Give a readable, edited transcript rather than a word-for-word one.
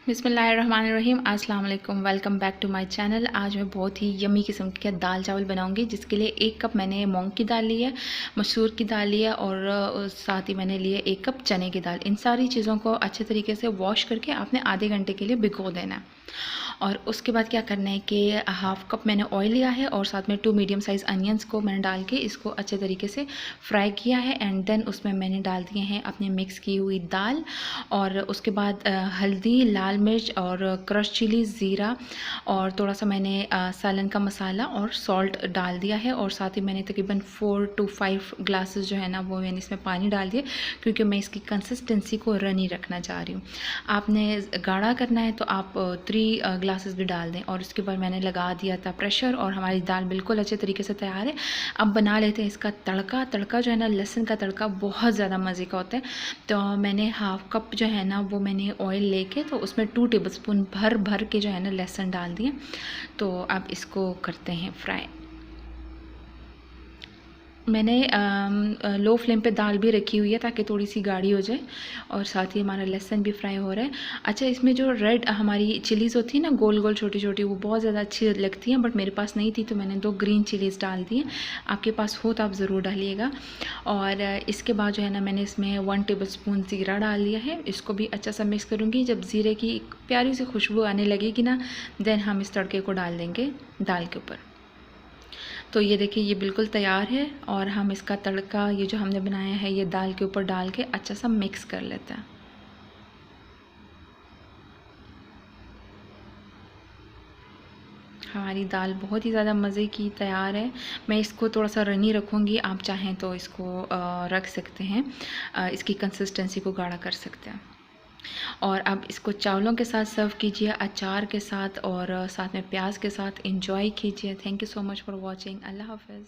बिस्मिल्लाहिर्रहमानिर्रहीम। अस्सलाम वालेकुम। Welcome back to my channel. आज मैं बहुत ही यमी किस्म के दाल चावल बनाऊंगी, जिसके लिए 1 कप मैंने मूंग की दाल ली है, मसूर की दाल ली है और साथ ही मैंने लिए 1 कप चने की दाल। इन सारी चीज़ों को अच्छे तरीके से वॉश करके आपने आधे घंटे के लिए भिगो देना है। और उसके बाद क्या करना है कि 1/2 कप मैंने ऑयल लिया है और साथ में 2 मीडियम साइज़ अनियंस को मैंने डाल के इसको अच्छे तरीके से फ्राई किया है। एंड देन उसमें मैंने डाल दिए हैं अपने मिक्स की हुई दाल, और उसके बाद हल्दी, लाल मिर्च और क्रश चिली, ज़ीरा और थोड़ा सा मैंने सालन का मसाला और सॉल्ट डाल दिया है। और साथ ही मैंने तकरीबन 4 to 5 ग्लासेस जो है ना वो मैंने इसमें पानी डाल दिए, क्योंकि मैं इसकी कंसिस्टेंसी को रनी रखना चाह रही हूँ। आपने गाढ़ा करना है तो आप 3 ग्लासेस भी डाल दें। और उसके बाद मैंने लगा दिया था प्रेशर और हमारी दाल बिल्कुल अच्छे तरीके से तैयार है। अब बना लेते हैं इसका तड़का जो है ना, लहसुन का तड़का बहुत ज़्यादा मज़े का होता है। तो मैंने 1/2 कप जो है ना वो मैंने ऑयल लेके तो उसमें 2 टेबलस्पून भर के जो है ना लहसुन डाल दिए। तो अब इसको करते हैं फ्राई। मैंने लो फ्लेम पे दाल भी रखी हुई है ताकि थोड़ी सी गाढ़ी हो जाए, और साथ ही हमारा लहसुन भी फ्राई हो रहा है। अच्छा, इसमें जो रेड हमारी चिलीज़ होती है ना, गोल गोल छोटी छोटी, वो बहुत ज़्यादा अच्छी लगती हैं, बट मेरे पास नहीं थी तो मैंने 2 ग्रीन चिलीज़ डाल दी हैं। आपके पास हो तो आप ज़रूर डालिएगा। और इसके बाद जो है ना मैंने इसमें 1 टेबलस्पून ज़ीरा डाल दिया है। इसको भी अच्छा सा मिक्स करूँगी। जब ज़ीरे की एक प्यारी सी खुशबू आने लगेगी ना, देन हम इस तड़के को डाल देंगे दाल के ऊपर। तो ये देखिए, ये बिल्कुल तैयार है और हम इसका तड़का ये जो हमने बनाया है ये दाल के ऊपर डाल के अच्छा सा मिक्स कर लेते हैं। हमारी दाल बहुत ही ज़्यादा मज़े की तैयार है। मैं इसको थोड़ा सा रनी रखूँगी, आप चाहें तो इसको रख सकते हैं, इसकी कंसिस्टेंसी को गाढ़ा कर सकते हैं। और अब इसको चावलों के साथ सर्व कीजिए, अचार के साथ और साथ में प्याज के साथ। एंजॉय कीजिए। Thank you so much for watching. अल्लाह हाफ़िज़।